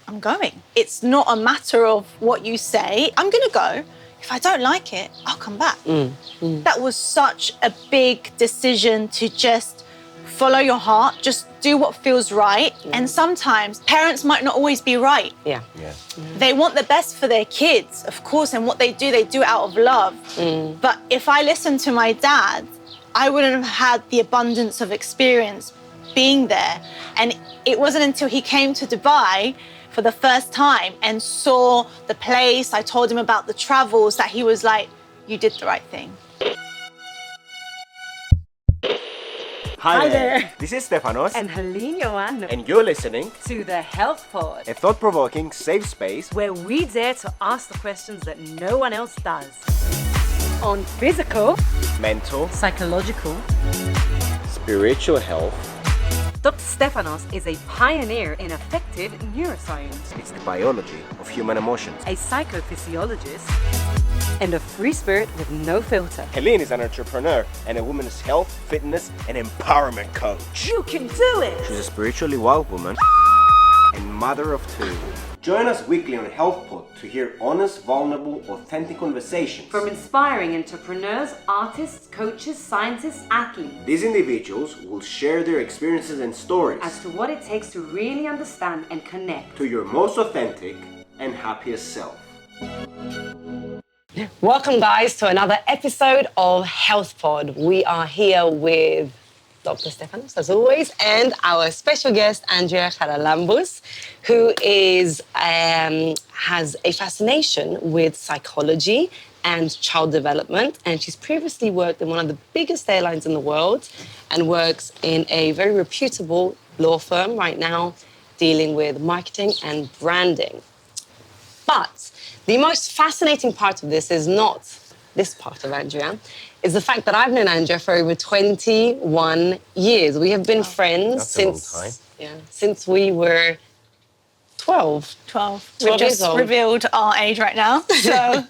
I'm going. It's not a matter of what you say. I'm going to go. If I don't like it, I'll come back. That was such a big decision to just follow your heart, just do what feels right. And sometimes parents might not always be right. They want the best for their kids, of course, and what they do it out of love. But if I listened to my dad, I wouldn't have had the abundance of experience being there. And it wasn't until he came to Dubai for the first time and saw the place, I told him about the travels, that he was like, you did the right thing. Hi there. This is Stephanos. And Hélène, And you're listening to the Health Pod, a thought-provoking, safe space where we dare to ask the questions that no one else does. On physical, mental, psychological, spiritual health. Dr. Stephanos is a pioneer in effective neuroscience, It's the biology of human emotions. a psychophysiologist, and a free spirit with no filter. Hélène is an entrepreneur and a women's health, fitness, and empowerment coach. You can do it! She's a spiritually wild woman and mother of two. Join us weekly on Health Pod to hear honest, vulnerable, authentic conversations From inspiring entrepreneurs, artists, coaches, scientists, athletes, These individuals will share their experiences and stories as to what it takes to really understand and connect. to your most authentic and happiest self. Welcome, guys, to another episode of Health Pod. We are here with Dr. Stephanos, as always, and our special guest, Andrea Charalambous, who has a fascination with psychology and child development. And she's previously worked in one of the biggest airlines in the world and works in a very reputable law firm right now dealing with marketing and branding. But the most fascinating part of this is not this part of Andrea, is the fact that I've known Andrea for over 21 years. We have been friends since we were 12. 12. 12 We've just years old. revealed our age right now, so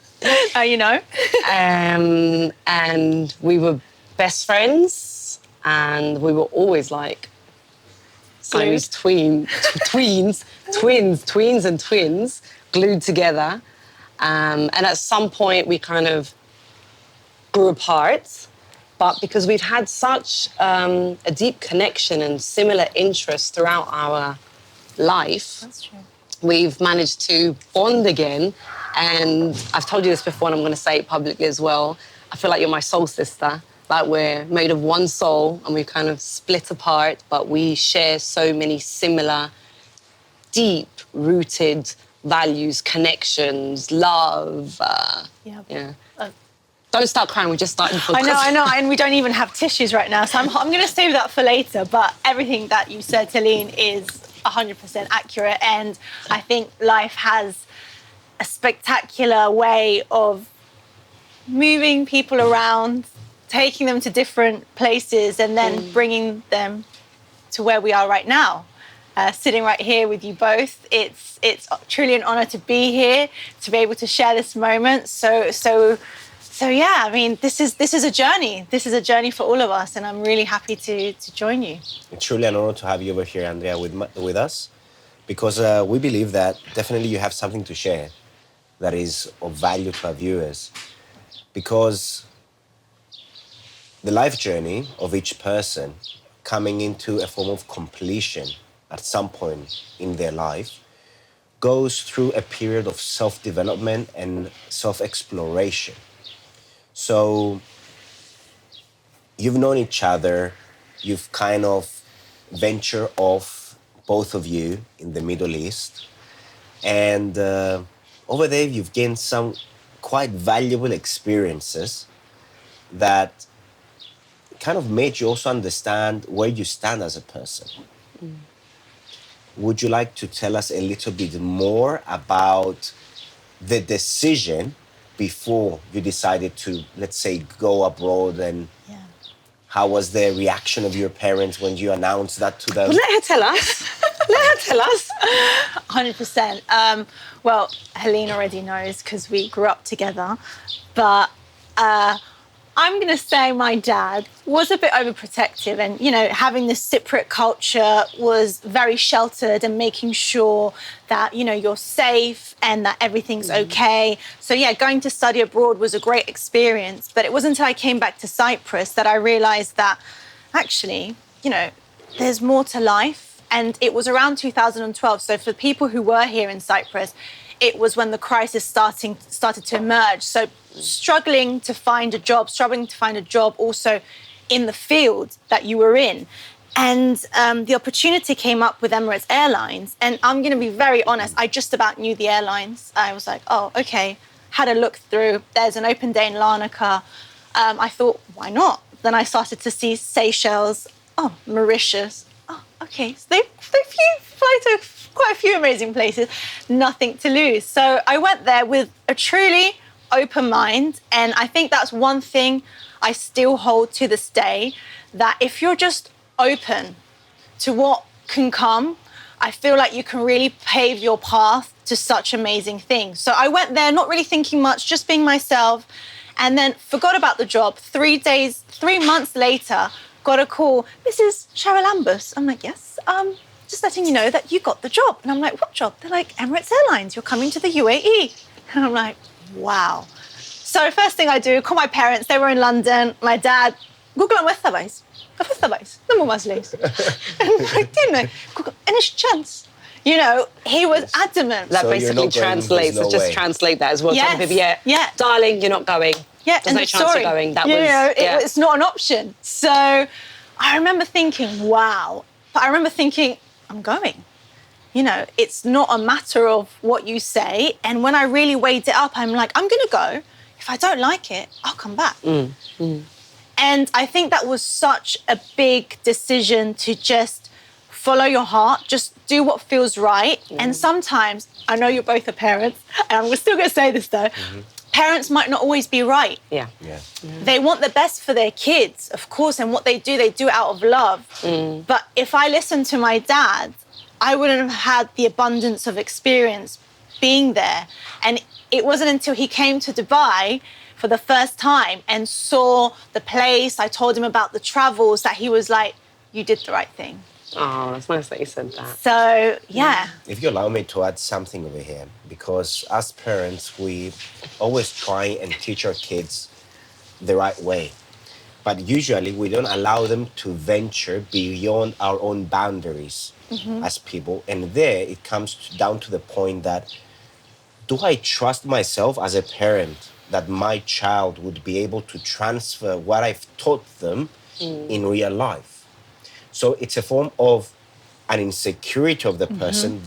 you know. And we were best friends, and we were always like Siamese twins, glued together. And at some point, we kind of grew apart. But because we've had such a deep connection and similar interests throughout our life, That's true. we've managed to bond again. And I've told you this before, and I'm going to say it publicly as well. I feel like you're my soul sister. Like we're made of one soul, and we kind of split apart, but we share so many similar, deep-rooted values, connections, love. Don't start crying. We just started. I know, and we don't even have tissues right now, so I'm going to save that for later. But everything that you said, Hélène, is 100% accurate, and I think life has a spectacular way of moving people around, taking them to different places, and then bringing them to where we are right now. Sitting right here with you both, it's truly an honor to be here, to be able to share this moment. So yeah, I mean, this is a journey. This is a journey for all of us, and I'm really happy to join you. It's truly an honor to have you over here, Andrea, with us, because we believe that definitely you have something to share that is of value to our viewers, because the life journey of each person coming into a form of completion at some point in their life goes through a period of self-development and self-exploration. So you've known each other, you've kind of ventured off, both of you, in the Middle East. And over there, you've gained some quite valuable experiences that kind of made you also understand where you stand as a person. Would you like to tell us a little bit more about the decision before you decided to, let's say, go abroad, and how was the reaction of your parents when you announced that to them? Well, let her tell us. 100%. Well, Hélène already knows because we grew up together, but I'm going to say my dad was a bit overprotective, and, you know, having this Cypriot culture was very sheltered and making sure that, you know, you're safe and that everything's okay. So, yeah, going to study abroad was a great experience. But it wasn't until I came back to Cyprus that I realized that actually, you know, there's more to life. And it was around 2012. So for people who were here in Cyprus, it was when the crisis started to emerge. So struggling to find a job also in the field that you were in. And the opportunity came up with Emirates Airlines. And I'm going to be very honest, I just about knew the airlines. I was like, oh, okay. Had a look through. There's an open day in Larnaca. I thought, why not? Then I started to see Seychelles, Mauritius. Oh, okay. So they fly to quite a few amazing places, nothing to lose. So I went there with a truly open mind. And I think that's one thing I still hold to this day, that if you're just open to what can come, I feel like you can really pave your path to such amazing things. So I went there not really thinking much, just being myself, and then forgot about the job. 3 months later, got a call, Mrs. Charalambous. I'm like, yes, just letting you know that you got the job. And I'm like, what job? They're like, Emirates Airlines, you're coming to the UAE. And I'm like, wow. So first thing I do, call my parents. They were in London. My dad, Google ang wethabais. Wethabais. No more masleys. And I'm like, do you know, Google, any chance? You know, he was adamant. That So you're basically not going, translates. there's no Just way. translate that as well. Yes. Tell people, Yeah. darling, you're not going. Yeah, There's no chance you're going. That it's not an option. So I remember thinking, wow. But I remember thinking, I'm going. You know, it's not a matter of what you say. And when I really weighed it up, I'm like, I'm going to go. If I don't like it, I'll come back. And I think that was such a big decision to just follow your heart, just do what feels right. And sometimes, I know you're both a parents, and I'm still going to say this though, parents might not always be right. Yeah. They want the best for their kids, of course, and what they do it out of love. But if I listened to my dad, I wouldn't have had the abundance of experience being there. And it wasn't until he came to Dubai for the first time and saw the place, I told him about the travels, that he was like, you did the right thing. Oh, that's nice that you said that. So, yeah. If you allow me to add something over here, because as parents, we always try and teach our kids the right way. But usually we don't allow them to venture beyond our own boundaries as people. And there it comes down to the point that, do I trust myself as a parent that my child would be able to transfer what I've taught them in real life? So it's a form of an insecurity of the person,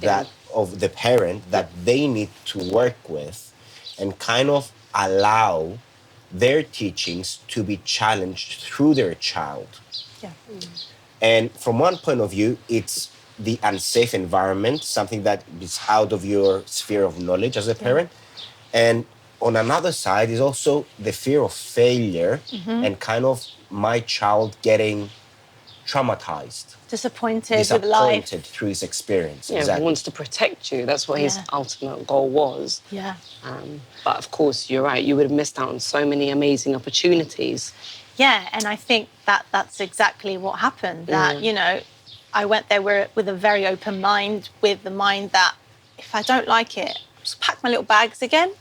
of the parent, that they need to work with and kind of allow their teachings to be challenged through their child. Yeah. And from one point of view, it's the unsafe environment, something that is out of your sphere of knowledge as a parent. And on another side is also the fear of failure and kind of my child getting traumatized. Disappointed with life. Through his experience. Yeah, Exactly. he wants to protect you. That's what his ultimate goal was. Yeah. But of course, you're right. You would have missed out on so many amazing opportunities. Yeah, and I think that that's exactly what happened. That, you know, I went there with a very open mind, with the mind that if I don't like it, just pack my little bags again,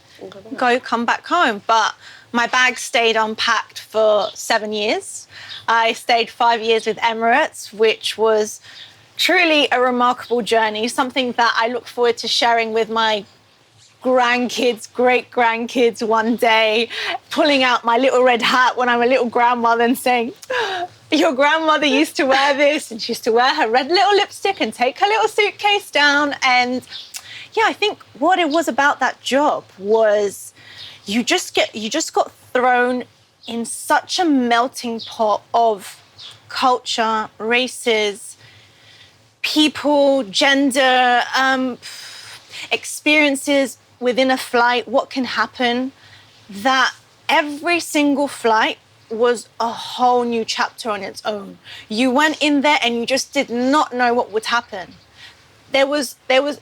come back home. But my bags stayed unpacked for 7 years. I stayed 5 years with Emirates, which was truly a remarkable journey, something that I look forward to sharing with my grandkids, great-grandkids one day, pulling out my little red hat when I'm a little grandmother and saying, your grandmother used to wear this, and she used to wear her red little lipstick and take her little suitcase down. And yeah, I think what it was about that job was you just got thrown in such a melting pot of culture, races, people, gender, experiences within a flight, what can happen, that every single flight was a whole new chapter on its own. You went in there and you just did not know what would happen. There was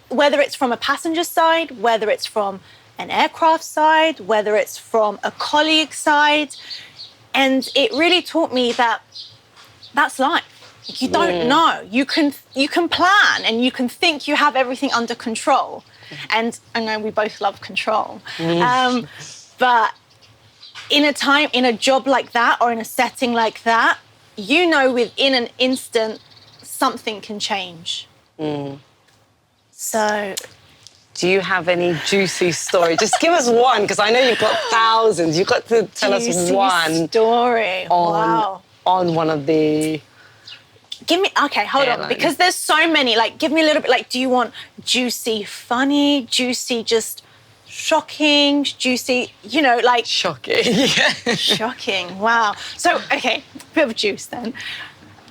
whether it's from a passenger side, whether it's from an aircraft side, whether it's from a colleague side, And it really taught me that that's life. You don't know. You can plan and you can think you have everything under control. And I know we both love control. But in a job like that or in a setting like that, you know within an instant something can change. So do you have any juicy story? Just give us one, because I know you've got thousands. You've got to tell us one story. Wow. On one of the... Hold on, because there's so many. Like, give me a little bit, like, do you want juicy, funny, juicy, just shocking, juicy, like... Shocking, yeah. Shocking, wow. So, okay, bit of juice then.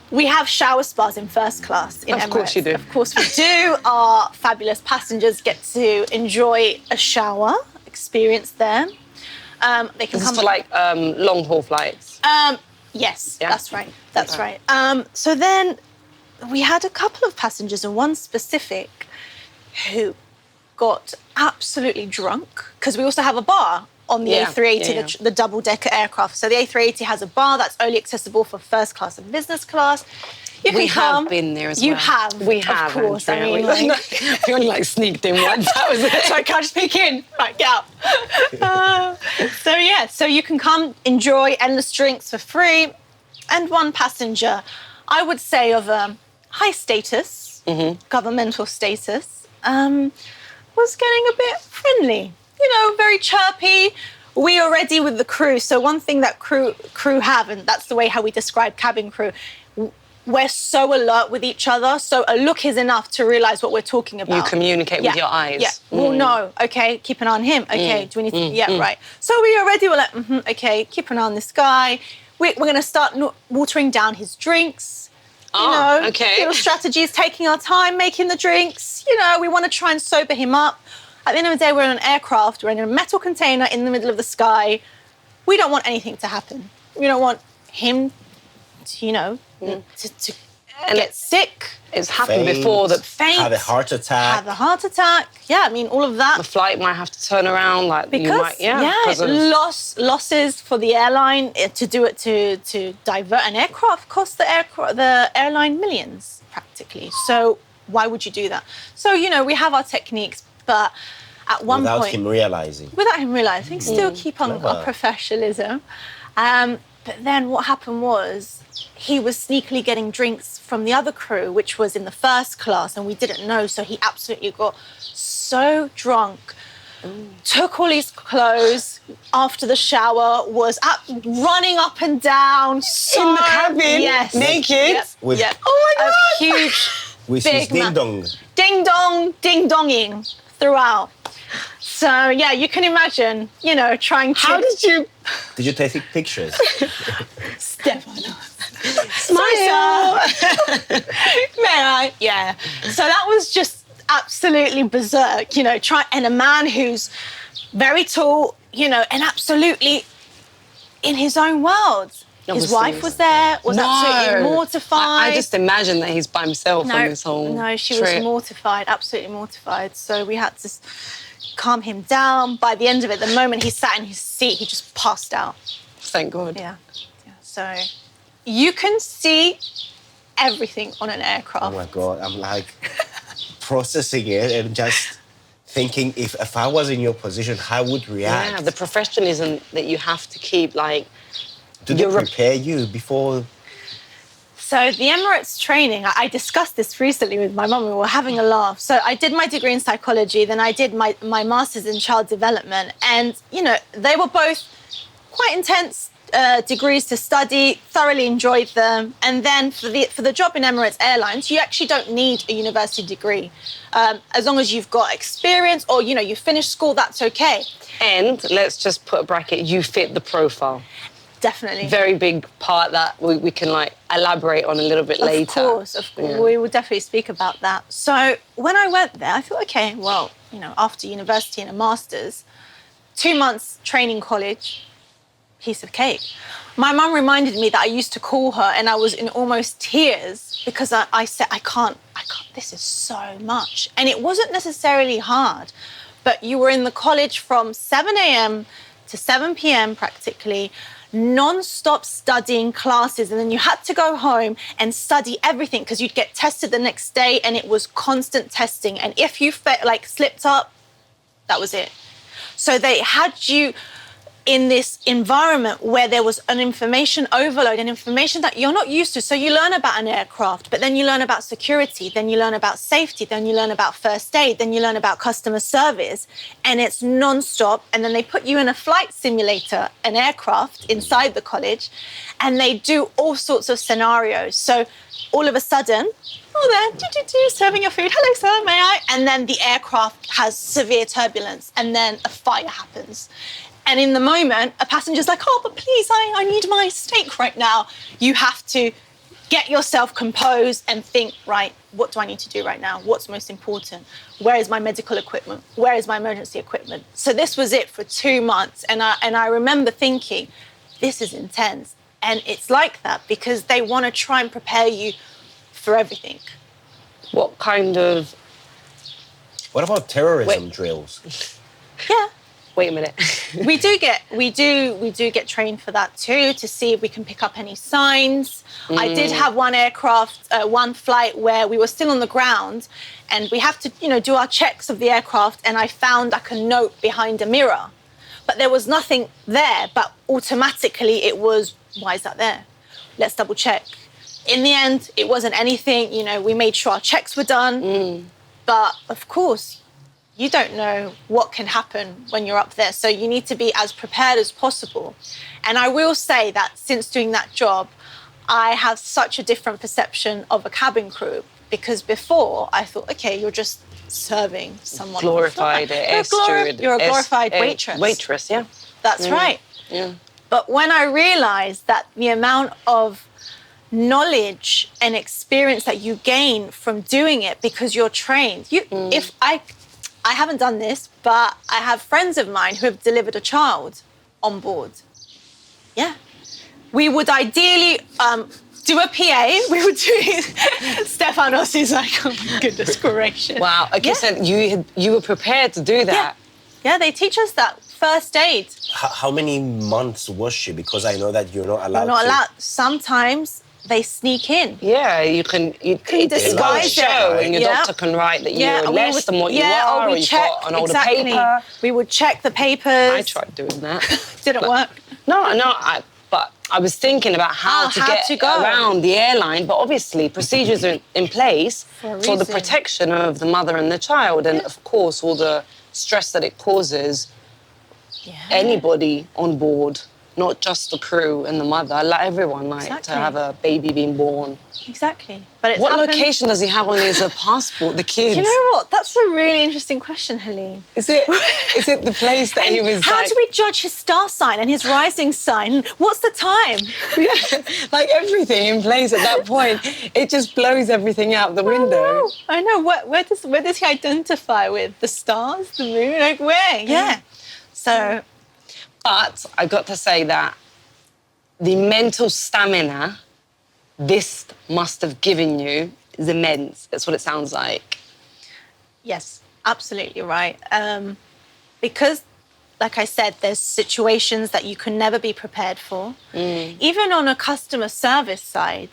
We have shower spas in first class in Emirates. Of course you do. Of course we do. Our fabulous passengers get to enjoy a shower experience there. They can This is for, like, long-haul flights? Yes, yeah? That's right. That's right. So then we had a couple of passengers, and one specific who got absolutely drunk, because we also have a bar on the A380, the double-decker aircraft. So the A380 has a bar that's only accessible for first class and business class. We have been there as well. You have. We have, of course. Andrea. I mean, we only sneaked in once. That was it. So I can't just peek in. Right, get out. So you can come enjoy endless drinks for free. And one passenger, I would say of high status, governmental status, was getting a bit friendly. Very chirpy. We are ready with the crew. So one thing that crew have, and that's the way how we describe cabin crew, we're so alert with each other. So a look is enough to realise what we're talking about. You communicate with your eyes. Yeah. Well, no. Okay, keep an eye on him. Okay, do we need to... Yeah, right. So we already were like, okay, keep an eye on this guy. We're going to start watering down his drinks. Okay. Little strategies, taking our time, making the drinks. We want to try and sober him up. At the end of the day, we're in an aircraft. We're in a metal container in the middle of the sky. We don't want anything to happen. We don't want him to, to get sick. It's happened before that faint. Have a heart attack. Yeah, I mean, all of that. The flight might have to turn around. Losses for the airline to do it to divert an aircraft cost the airline millions practically. So why would you do that? So we have our techniques, but at one point, without him realizing, still keep on our professionalism. But then what happened was he was sneakily getting drinks from the other crew, which was in the first class, and we didn't know. So he absolutely got so drunk, took all his clothes after the shower, was running up and down in the cabin, naked. Oh my God! A huge, with big his ding dong, ding-donging throughout. So yeah, you can imagine, trying to... How did you... Did you take pictures? Stephanos. Smile! May I? Yeah. So that was just absolutely berserk, and a man who's very tall, and absolutely in his own world. His wife was there, was absolutely mortified. I just imagine that he's by himself on this whole she trip. was mortified, absolutely mortified. So we had to calm him down. By the end of it, the moment he sat in his seat, he just passed out. Thank God. Yeah. So you can see everything on an aircraft. Oh my God, I'm like processing it and just thinking if I was in your position, how I would react. Yeah, the professionalism that you have to keep, Do they prepare you before? So the Emirates training, I discussed this recently with my mum. We were having a laugh. So I did my degree in psychology, then I did my master's in child development. And, they were both quite intense degrees to study, thoroughly enjoyed them. And then for the job in Emirates Airlines, you actually don't need a university degree. As long as you've got experience or, you finished school, that's okay. And let's just put a bracket, you fit the profile. Definitely. Very big part that we can elaborate on a little bit later. Of course. Yeah. We will definitely speak about that. So when I went there, I thought, okay, well, after university and a master's, 2 months training college, piece of cake. My mum reminded me that I used to call her and I was in almost tears because I said, I can't, this is so much. And it wasn't necessarily hard, but you were in the college from 7 a.m. to 7 p.m. practically, non-stop studying classes, and then you had to go home and study everything because you'd get tested the next day, and it was constant testing. And if you slipped up, that was it. So they had you in this environment where there was an information overload and information that you're not used to. So you learn about an aircraft, but then you learn about security, then you learn about safety, then you learn about first aid, then you learn about customer service, and it's non-stop. And then they put you in a flight simulator, an aircraft inside the college, and they do all sorts of scenarios. So all of a sudden, serving your food. Hello, sir, may I? And then the aircraft has severe turbulence, and then a fire happens. And in the moment, a passenger's like, oh, but please, I need my steak right now. You have to get yourself composed and think, right, what do I need to do right now? What's most important? Where is my medical equipment? Where is my emergency equipment? So this was it for 2 months. And I remember thinking, this is intense. And it's like that because they want to try and prepare you for everything. What about terrorism drills? Yeah. Wait a minute. we do get trained for that too, to see if we can pick up any signs. I did have one flight where we were still on the ground, and we have to, do our checks of the aircraft. And I found like a note behind a mirror, but there was nothing there. But automatically, it was, why is that there? Let's double check. In the end, it wasn't anything. We made sure our checks were done, but of course, you don't know what can happen when you're up there. So you need to be as prepared as possible. And I will say that since doing that job, I have such a different perception of a cabin crew, because before I thought, okay, you're just serving someone. Glorified air steward. You're a glorified waitress. Waitress, yeah. That's right. Yeah. But when I realized that the amount of knowledge and experience that you gain from doing it because you're trained, if I haven't done this, but I have friends of mine who have delivered a child on board. Yeah. We would ideally do a PA. We would do Stephanos is like, oh my goodness gracious. Wow. Okay, so you were prepared to do that. Yeah, they teach us that first aid. How many months was she? Because I know that you're not allowed You're not allowed. Sometimes they sneak in. Yeah, you can disguise show, it. and your doctor can write that you're less than what you are, or you've got an older paper. We would check the papers. I tried doing that. Didn't work. But I was thinking about how to get around the airline, but obviously procedures are in place for the protection of the mother and the child, and of course all the stress that it causes anybody on board. Not just the crew and the mother, like everyone, to have a baby being born. Exactly. But what location does he have on his passport, the kids? You know what? That's a really interesting question, Hélène. Is it the place that he was How do we judge his star sign and his rising sign? What's the time? Yeah, like everything in place at that point. It just blows everything out the window. I know. Where does he identify with? The stars? The moon? Like where? Yeah. So... But I got to say that the mental stamina this must have given you is immense. That's what it sounds like. Yes, absolutely right. Because, like I said, there's situations that you can never be prepared for. Even on a customer service side,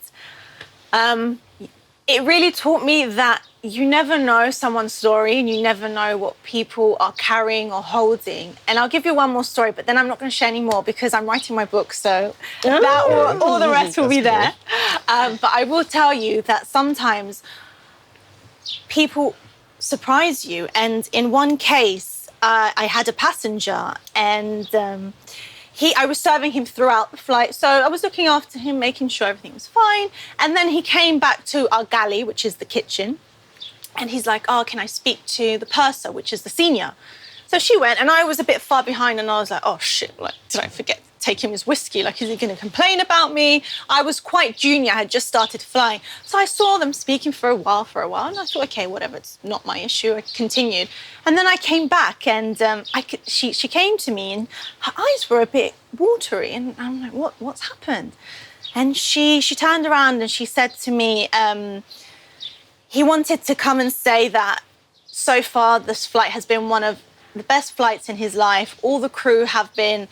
it really taught me that you never know someone's story and you never know what people are carrying or holding. And I'll give you one more story, but then I'm not going to share any more because I'm writing my book, so all the rest will be there. But I will tell you that sometimes people surprise you. And in one case, I had a passenger and I was serving him throughout the flight. So I was looking after him, making sure everything was fine. And then he came back to our galley, which is the kitchen. And he's like, oh, can I speak to the purser, which is the senior? So she went, and I was a bit far behind, and I was like, oh, shit, like, did I forget to take him his whiskey? Like, is he going to complain about me? I was quite junior. I had just started flying. So I saw them speaking for a while, and I thought, okay, whatever, it's not my issue. I continued. And then I came back, and she came to me, and her eyes were a bit watery, and I'm like, what's happened? And she turned around, and she said to me, he wanted to come and say that so far this flight has been one of the best flights in his life. All the crew have been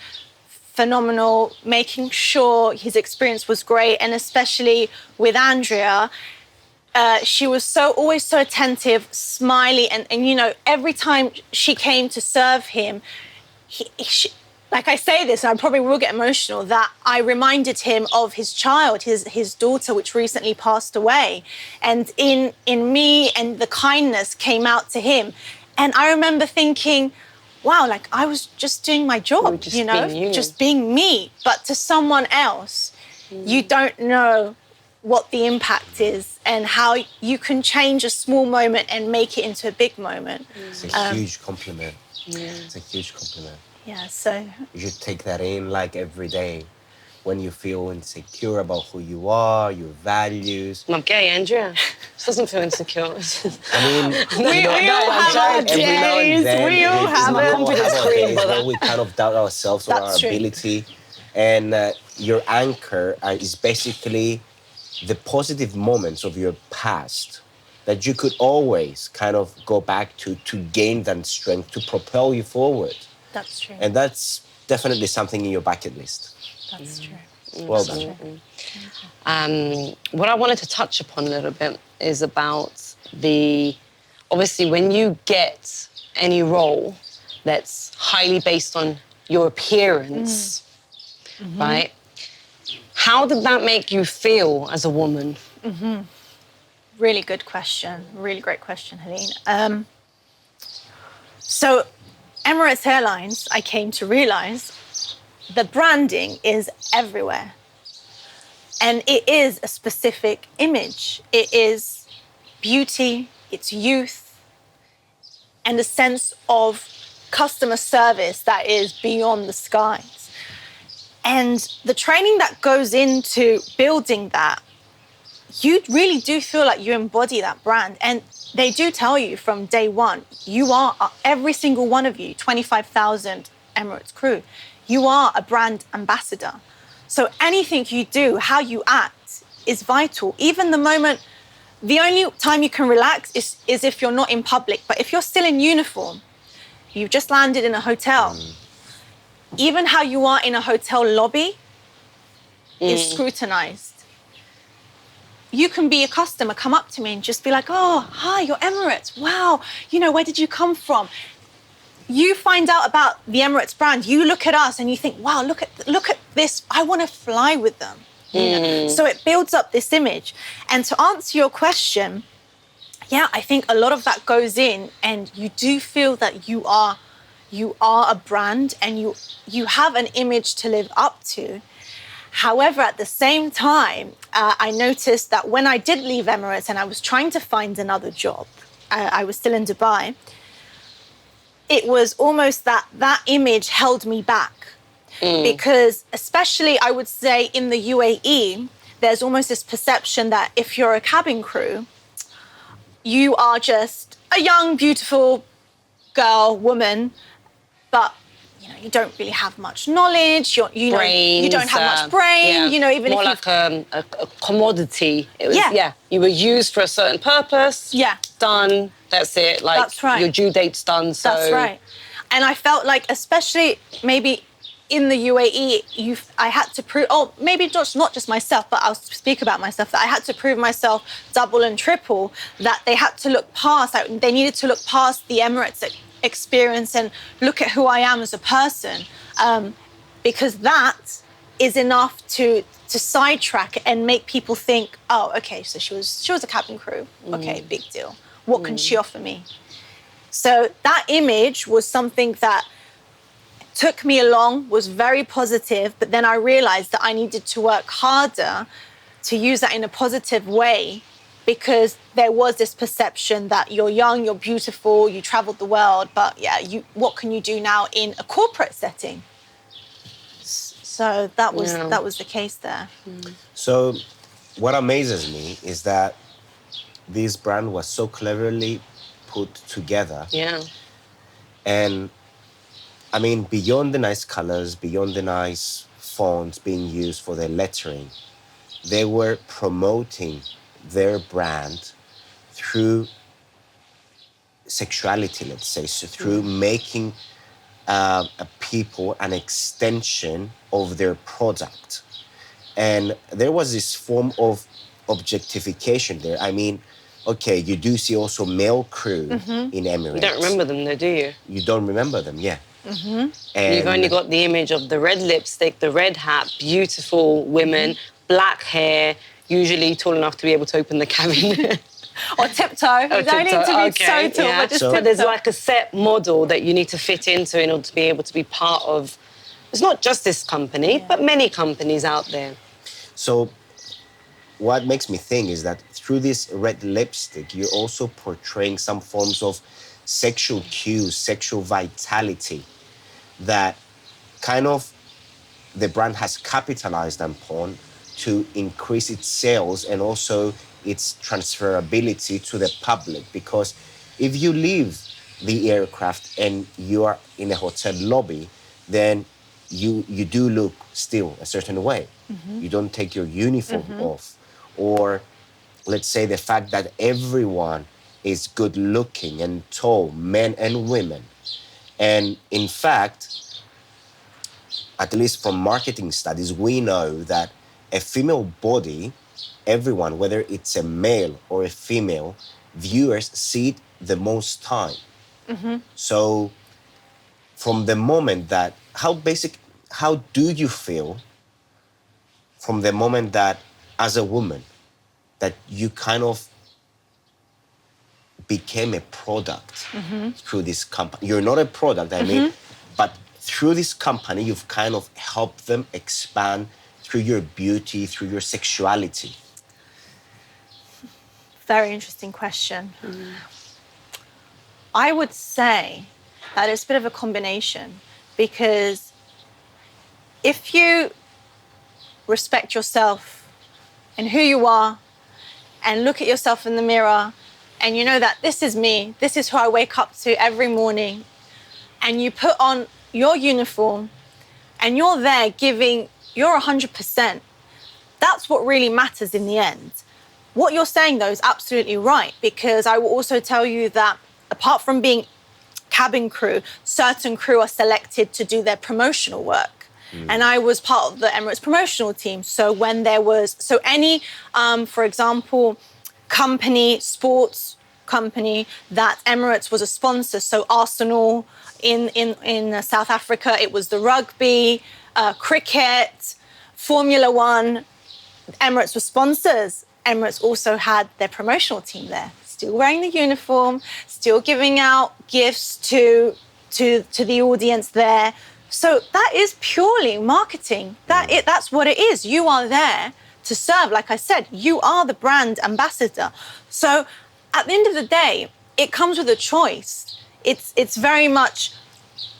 phenomenal, making sure his experience was great, and especially with Andrea, she was always so attentive, smiley, and you know, every time she came to serve him, like I say this, and I probably will get emotional, that I reminded him of his child, his daughter, which recently passed away. And in me, and the kindness came out to him. And I remember thinking, wow, like I was just doing my job, you know, just being me. But to someone else, you don't know what the impact is and how you can change a small moment and make it into a big moment. It's a huge compliment. It's a huge compliment. Yeah, so... You should take that in like every day when you feel insecure about who you are, your values. I'm gay, Andrea. She doesn't feel insecure. I mean... we all have our days. We all have days where we kind of doubt ourselves or our ability. And your anchor is basically the positive moments of your past that you could always kind of go back to gain that strength, to propel you forward. That's true. And that's definitely something in your bucket list. That's true. Well done. What I wanted to touch upon a little bit is about obviously when you get any role that's highly based on your appearance, right? How did that make you feel as a woman? Really good question. Really great question, Hélène. So Emirates Airlines, I came to realize the branding is everywhere. And it is a specific image. It is beauty, it's youth, and a sense of customer service that is beyond the skies. And the training that goes into building that, you really do feel like you embody that brand. And they do tell you from day one, you are, every single one of you, 25,000 Emirates crew, you are a brand ambassador. So anything you do, how you act is vital. Even the only time you can relax is if you're not in public. But if you're still in uniform, you've just landed in a hotel, even how you are in a hotel lobby is scrutinized. You can be a customer, come up to me and just be like, oh, hi, you're Emirates. Wow, you know, where did you come from? You find out about the Emirates brand, you look at us and you think, wow, look at this. I want to fly with them. You know? So it builds up this image. And to answer your question, yeah, I think a lot of that goes in, and you do feel that you are a brand and you have an image to live up to. However, at the same time, I noticed that when I did leave Emirates and I was trying to find another job, I was still in Dubai, it was almost that image held me back. Because especially, I would say, in the UAE, there's almost this perception that if you're a cabin crew, you are just a young, beautiful girl, woman, but you don't really have much knowledge. You don't have much brain. Yeah. You know, even more if like a commodity. It was, you were used for a certain purpose. Yeah, done. That's it. Like, that's right. Your due date's done. So that's right. And I felt like, especially maybe in the UAE, I had to prove. Oh, maybe not just myself, but I'll speak about myself. That I had to prove myself double and triple. That they had to look past. They needed to look past the Emirates experience and look at who I am as a person, because that is enough to sidetrack and make people think, oh, okay, so she was a cabin crew. Okay, big deal. What can she offer me? So that image was something that took me along, was very positive, but then I realized that I needed to work harder to use that in a positive way, because there was this perception that you're young, you're beautiful, you traveled the world, but what can you do now in a corporate setting? So that was the case there. So what amazes me is that this brand was so cleverly put together. Yeah. And I mean, beyond the nice colors, beyond the nice fonts being used for their lettering, they were promoting their brand through sexuality, let's say, so through making people an extension of their product. And there was this form of objectification there. I mean, okay, you do see also male crew in Emirates. You don't remember them though, do you? You don't remember them, yeah. And you've only got the image of the red lipstick, the red hat, beautiful women, black hair, usually tall enough to be able to open the cabin. Or tiptoe. You don't need to be so tall, but just tiptoe. But there's like a set model that you need to fit into in order to be able to be part of. It's not just this company, but many companies out there. So what makes me think is that through this red lipstick, you're also portraying some forms of sexual cues, sexual vitality that kind of the brand has capitalized upon to increase its sales and also its transferability to the public. Because if you leave the aircraft and you are in a hotel lobby, then you do look still a certain way. You don't take your uniform off. Or let's say the fact that everyone is good looking and tall, men and women. And in fact, at least from marketing studies, we know that a female body, everyone, whether it's a male or a female, viewers see it the most time. So from the moment that, how do you feel from the moment that as a woman, that you kind of became a product through this company? You're not a product, I mean, but through this company, you've kind of helped them expand through your beauty, through your sexuality. Very interesting question. I would say that it's a bit of a combination, because if you respect yourself and who you are and look at yourself in the mirror and you know that this is me, this is who I wake up to every morning, and you put on your uniform and you're there giving your 100%, that's what really matters in the end. What you're saying, though, is absolutely right, because I will also tell you that apart from being cabin crew, certain crew are selected to do their promotional work. And I was part of the Emirates promotional team. So when there was, any, for example, sports company that Emirates was a sponsor, so Arsenal in South Africa, it was the rugby, cricket, Formula One, Emirates were sponsors. Emirates also had their promotional team there, still wearing the uniform, still giving out gifts to the audience there. So that is purely marketing. That's what it is. You are there to serve. Like I said, you are the brand ambassador. So at the end of the day, it comes with a choice. It's very much,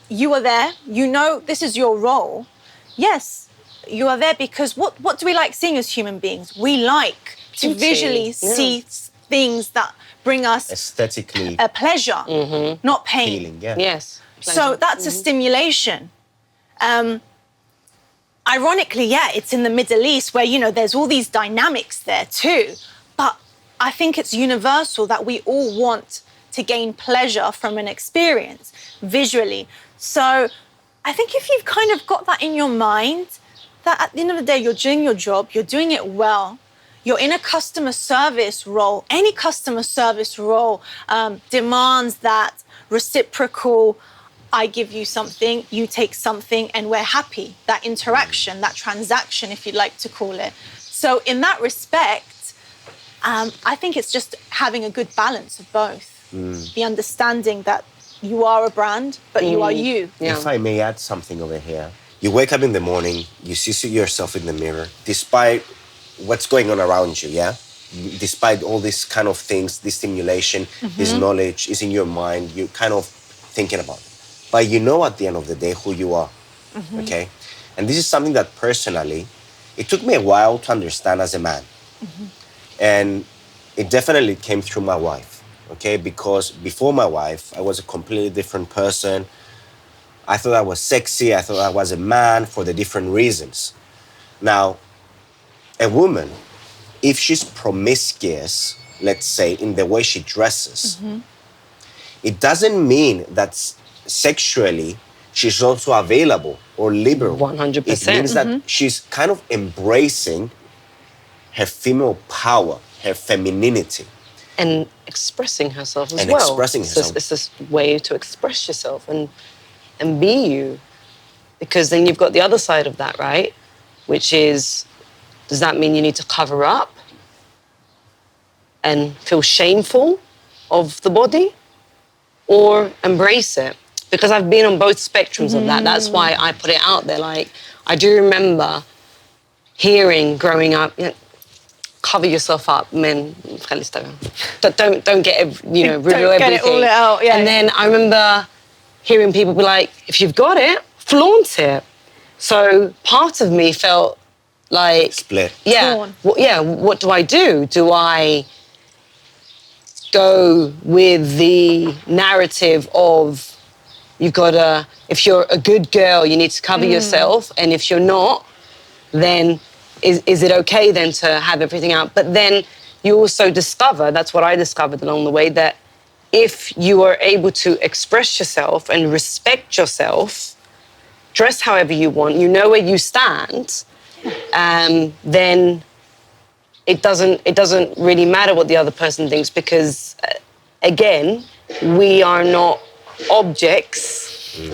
you are there. You know this is your role. Yes, you are there because what do we like seeing as human beings? We like to visually see things that bring us aesthetically a pleasure, not pain. Feeling, yeah. Yes. Pleasure. So that's a stimulation. Ironically, it's in the Middle East where, there's all these dynamics there too. But I think it's universal that we all want to gain pleasure from an experience visually. So I think if you've kind of got that in your mind, that at the end of the day, you're doing your job, you're doing it well, you're in a customer service role. Any customer service role demands that reciprocal, I give you something, you take something, and we're happy. That interaction, that transaction, if you'd like to call it. So in that respect, I think it's just having a good balance of both. The understanding that you are a brand, but you are you. Yeah. If I may add something over here. You wake up in the morning, you see yourself in the mirror, despite what's going on around you, despite all these kind of things, this stimulation, this knowledge is in your mind, you're kind of thinking about it. But you know at the end of the day who you are, okay? And this is something that personally, it took me a while to understand as a man. And it definitely came through my wife, okay? Because before my wife, I was a completely different person. I thought I was sexy, I thought I was a man for the different reasons. Now, a woman, if she's promiscuous, let's say, in the way she dresses, it doesn't mean that sexually she's also available or liberal. 100%. It means that she's kind of embracing her female power, her femininity. And expressing herself as And well. expressing herself. It's this way to express yourself and be you. Because then you've got the other side of that, right? Which is, does that mean you need to cover up and feel shameful of the body? Or embrace it? Because I've been on both spectrums of that. That's why I put it out there. Like, I do remember hearing growing up, cover yourself up, men. Don't get, reveal Don't get everything. it all out, yeah. And then I remember hearing people be like, if you've got it, flaunt it. So part of me felt like... Split. Yeah. Torn. What do I do? Do I go with the narrative of if you're a good girl, you need to cover yourself, and if you're not, then is it okay then to have everything out? But then you also discover, that's what I discovered along the way, that if you are able to express yourself and respect yourself, dress however you want, you know where you stand, then it doesn't really matter what the other person thinks, because again, we are not objects.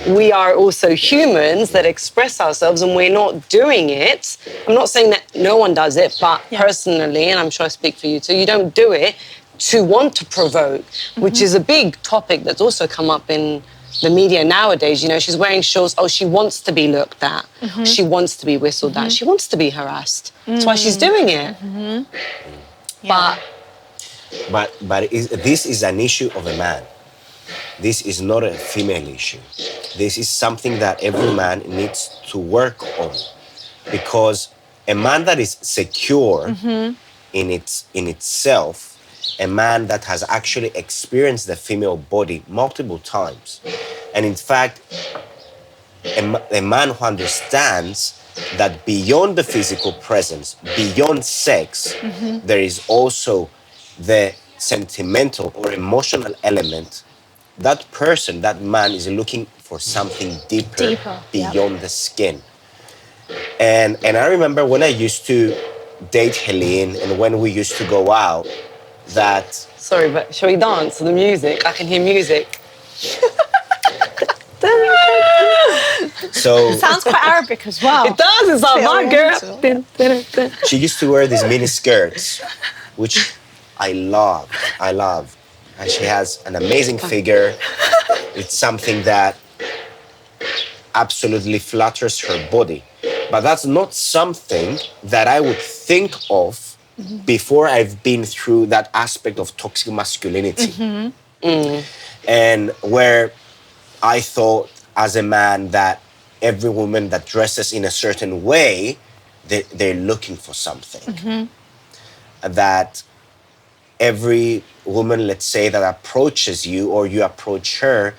We are also humans that express ourselves, and we're not doing it. I'm not saying that no one does it, but personally, and I'm sure I speak for you too, you don't do it to want to provoke, which is a big topic that's also come up in the media nowadays. She's wearing shorts. Oh, she wants to be looked at. She wants to be whistled at. She wants to be harassed. That's why she's doing it. But this is an issue of a man. This is not a female issue. This is something that every man needs to work on, because a man that is secure in itself, a man that has actually experienced the female body multiple times, and in fact, a man who understands that beyond the physical presence, beyond sex, there is also the sentimental or emotional element. That person, that man, is looking for something deeper beyond the skin. And I remember when I used to date Hélène, and when we used to go out, that... Sorry, but shall we dance to the music? I can hear music. So... It sounds quite Arabic as well. It does, it's like my girl. She used to wear these mini skirts, which I love. And she has an amazing figure. It's something that absolutely flatters her body. But that's not something that I would think of before I've been through that aspect of toxic masculinity. And where I thought as a man that every woman that dresses in a certain way, they're looking for something. That every woman, let's say, that approaches you or you approach her,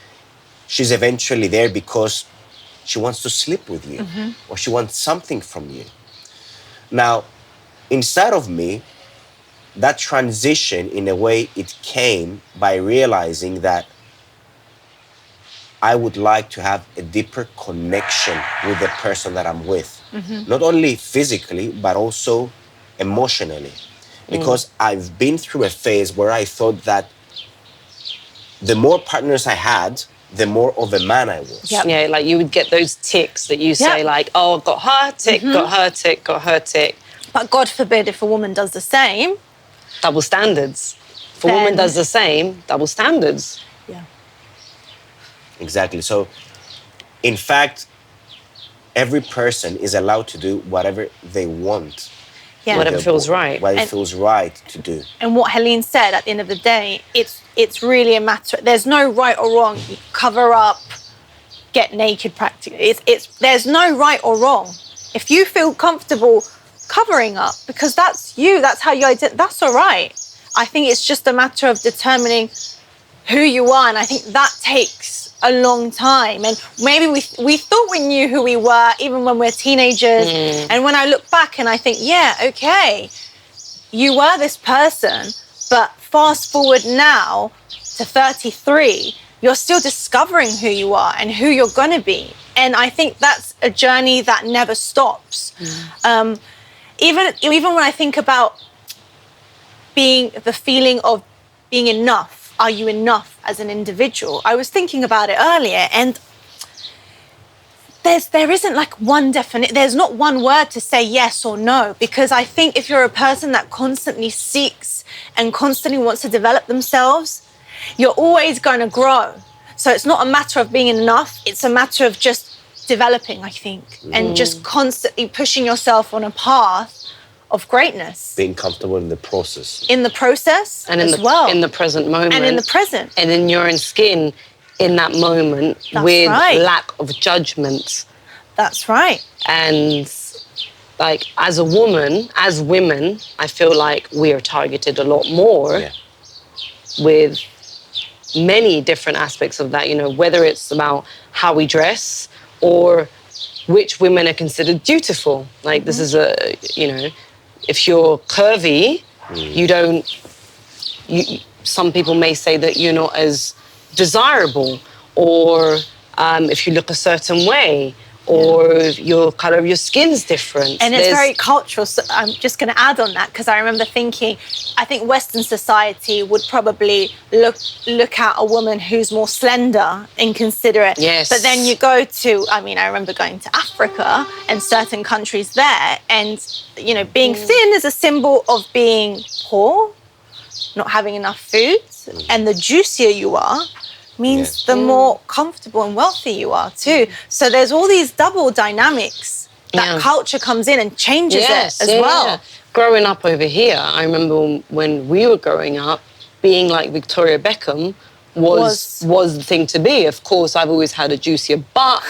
she's eventually there because she wants to sleep with you or she wants something from you. Now, inside of me, that transition, in a way, it came by realizing that I would like to have a deeper connection with the person that I'm with. Not only physically, but also emotionally. Because I've been through a phase where I thought that the more partners I had, the more of a man I was. Yeah, like you would get those ticks that you say like, oh, I've got her tick, got her tick, got her tick. But God forbid if a woman does the same. Double standards. If a woman does the same, double standards. Yeah. Exactly. So, in fact, every person is allowed to do whatever they want. Yeah. Whatever feels right. What it feels right to do. And what Hélène said, at the end of the day, it's really a matter. There's no right or wrong. You cover up, get naked practically. There's no right or wrong. If you feel comfortable covering up, because that's you, that's how you identify, that's all right. I think it's just a matter of determining who you are, and I think that takes a long time. And maybe we thought we knew who we were even when we're teenagers. And when I look back and I think, yeah, okay, you were this person, but fast forward now to 33, you're still discovering who you are and who you're going to be. And I think that's a journey that never stops. Even when I think about the feeling of being enough, are you enough as an individual? I was thinking about it earlier, and there isn't like one definite, there's not one word to say yes or no, because I think if you're a person that constantly seeks and constantly wants to develop themselves, you're always going to grow. So it's not a matter of being enough, it's a matter of just developing, I think, and just constantly pushing yourself on a path of greatness. Being comfortable in the process. In the process and as well. In the present moment. And in the present. And in your own skin in that moment. That's with right. lack of judgment. That's right. And like as a woman, as women, I feel like we are targeted a lot more with many different aspects of that, you know, whether it's about how we dress or which women are considered beautiful. Like this is a, you know, if you're curvy, some people may say that you're not as desirable, or if you look a certain way, or your colour of your skin's different. And it's very cultural. So I'm just going to add on that, because I remember thinking, I think Western society would probably look at a woman who's more slender and consider it. Yes. But then you go to, I remember going to Africa and certain countries there, and, you know, being thin is a symbol of being poor, not having enough food, and the juicier you are, means the more comfortable and wealthy you are too. So there's all these double dynamics that culture comes in and changes it as well. Growing up over here, I remember when we were growing up, being like Victoria Beckham was the thing to be. Of course, I've always had a juicier butt,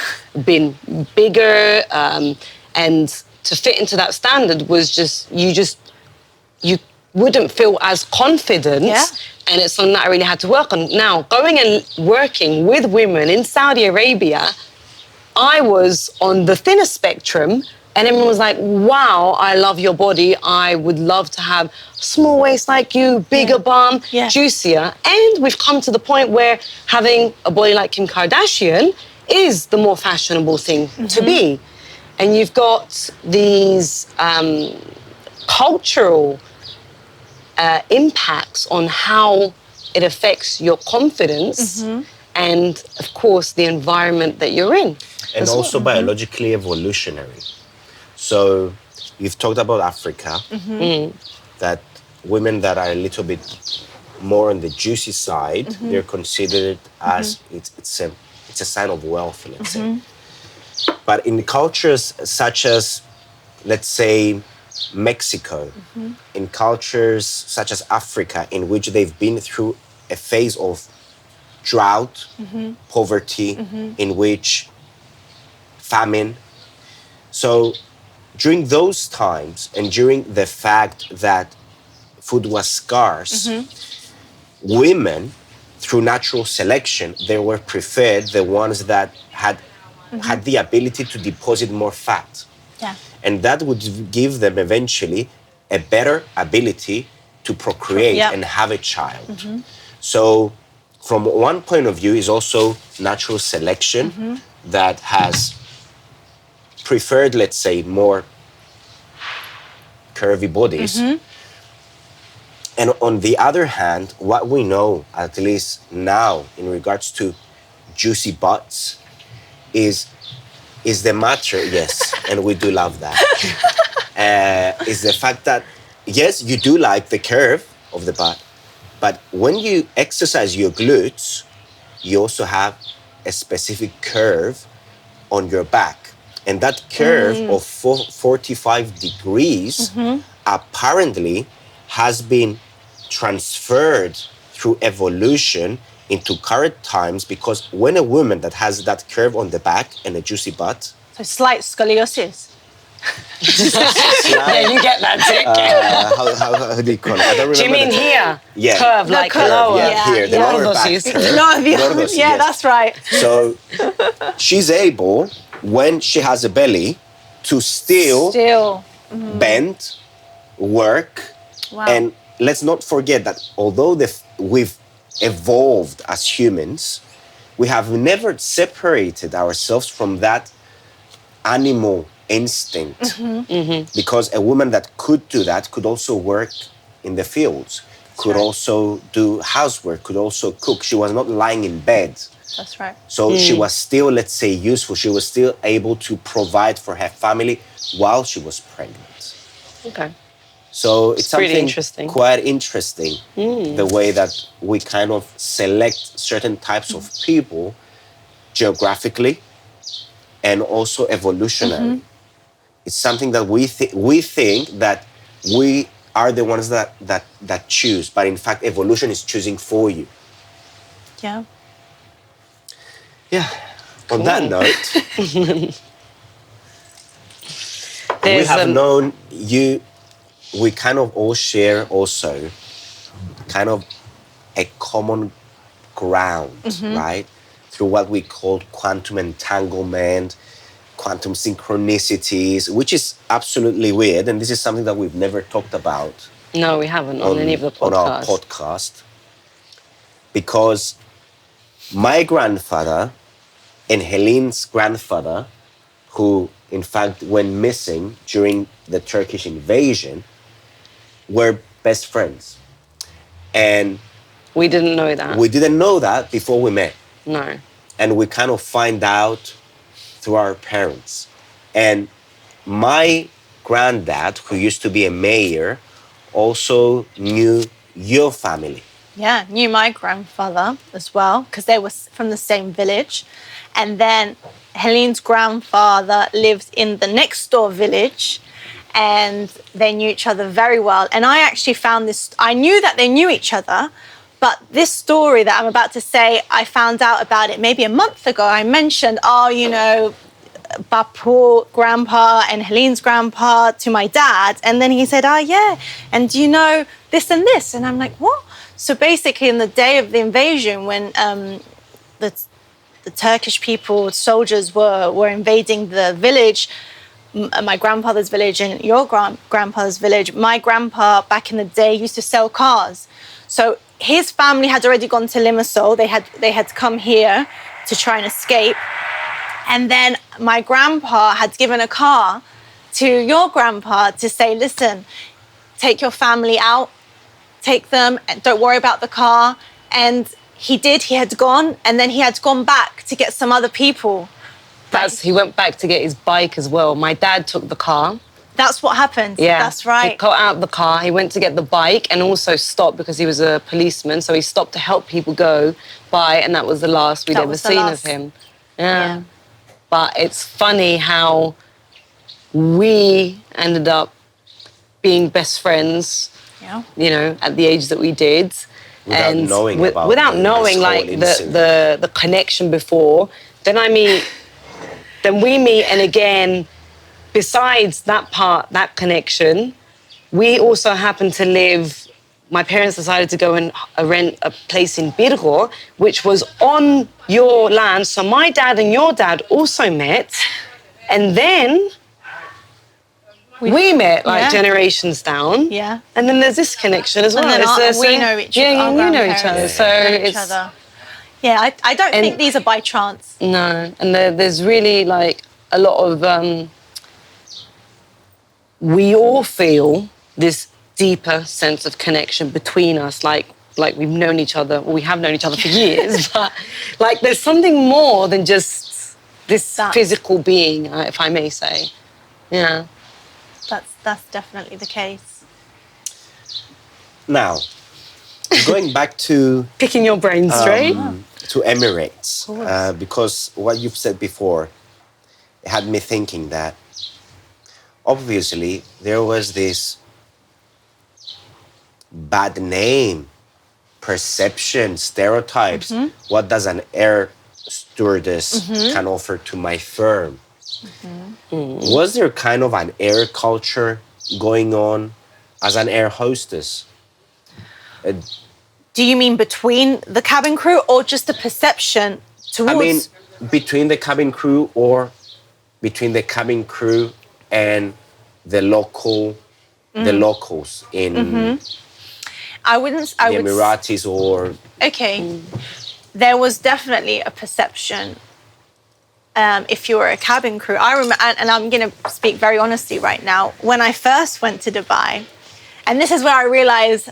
been bigger, and to fit into that standard was you wouldn't feel as confident. And it's something that I really had to work on. Now, going and working with women in Saudi Arabia, I was on the thinner spectrum, and everyone was like, wow, I love your body. I would love to have small waist like you, bigger bum, juicier. And we've come to the point where having a body like Kim Kardashian is the more fashionable thing to be. And you've got these cultural impacts on how it affects your confidence and, of course, the environment that you're in. And also biologically evolutionary. So you've talked about Africa, that women that are a little bit more on the juicy side, they're considered as, it's a sign of wealth, let's say. But in cultures such as, let's say, Mexico, in cultures such as Africa, in which they've been through a phase of drought, poverty, in which famine. So during those times, and during the fact that food was scarce, women, through natural selection, they were preferred the ones that had the ability to deposit more fat. And that would give them eventually a better ability to procreate and have a child. So from one point of view is also natural selection that has preferred, let's say, more curvy bodies. And on the other hand, what we know, at least now, in regards to juicy butts, is the matter, yes, and we do love that, is the fact that, yes, you do like the curve of the butt, but when you exercise your glutes, you also have a specific curve on your back. And that curve of 45 degrees apparently has been transferred through evolution into current times, because when a woman that has that curve on the back and a juicy butt... So slight scoliosis. Yeah, you get that tick. How do you call it? I don't remember. Do you mean here? Yeah. Curve, The like curve, lower. here, the lower back Lordosis. curve. Lordosis, Yeah, yes. that's right. So she's able, when she has a belly, to still bend, work, and let's not forget that although we've evolved as humans, we have never separated ourselves from that animal instinct. Because a woman that could do that could also work in the fields, could also do housework, could also cook. She was not lying in bed. That's right. So she was still, let's say, useful. She was still able to provide for her family while she was pregnant. Okay. So it's really something interesting. quite interesting, the way that we kind of select certain types of people geographically and also evolutionary. It's something that we think that we are the ones that choose, but in fact, evolution is choosing for you. Yeah. Yeah. On that note, we have known you. We kind of all share also kind of a common ground, right? Through what we call quantum entanglement, quantum synchronicities, which is absolutely weird. And this is something that we've never talked about. No, we haven't on any of the podcasts. On our podcast. Because my grandfather and Helene's grandfather, who in fact went missing during the Turkish invasion, were best friends. And we didn't know that. We didn't know that before we met. No. And we kind of find out through our parents. And my granddad, who used to be a mayor, also knew your family. Yeah, knew my grandfather as well, because they were from the same village. And then Helene's grandfather lived in the next door village, and they knew each other very well. And I actually found this, I knew that they knew each other, but this story that I'm about to say, I found out about it maybe a month ago. I mentioned, Bapu, grandpa, and Helene's grandpa to my dad. And then he said, yeah, and do you know this and this? And I'm like, what? So basically, in the day of the invasion, when the Turkish people, soldiers were invading the village, my grandfather's village and your grandpa's village, my grandpa back in the day used to sell cars. So his family had already gone to Limassol. They had come here to try and escape. And then my grandpa had given a car to your grandpa to say, listen, take your family out, take them, and don't worry about the car. And he did, he had gone, and then he had gone back to get some other people. He went back to get his bike as well. My dad took the car. That's what happened. Yeah. That's right. He got out of the car, he went to get the bike and also stopped because he was a policeman. So he stopped to help people go by, and that was the last we'd ever seen of him. Yeah. But it's funny how we ended up being best friends, you know, at the age that we did. Without knowing about without knowing like the connection before. Then we meet, and again, besides that part, that connection, we also happen to live. My parents decided to go and rent a place in Birgo, which was on your land. So my dad and your dad also met, and then we met like generations down. Yeah. And then there's this connection as well. And then we know each other. Yeah, you know each other. So it's. Yeah, I don't think these are by chance. No, and there's really like a lot of. We all feel this deeper sense of connection between us, like we've known each other, or we have known each other for years, but like there's something more than just this physical being, if I may say. Yeah. That's definitely the case. Now, going back to... Picking your brain straight. To Emirates, because what you've said before, it had me thinking that obviously there was this bad name, perception, stereotypes. What does an air stewardess can offer to my firm? Was there kind of an air culture going on as an air hostess? Do you mean between the cabin crew or just the perception towards... I mean, between the cabin crew or between the cabin crew and the locals in I would Emiratis or... Okay. there was definitely a perception. If you were a cabin crew, I remember, and I'm going to speak very honestly right now. When I first went to Dubai, and this is where I realized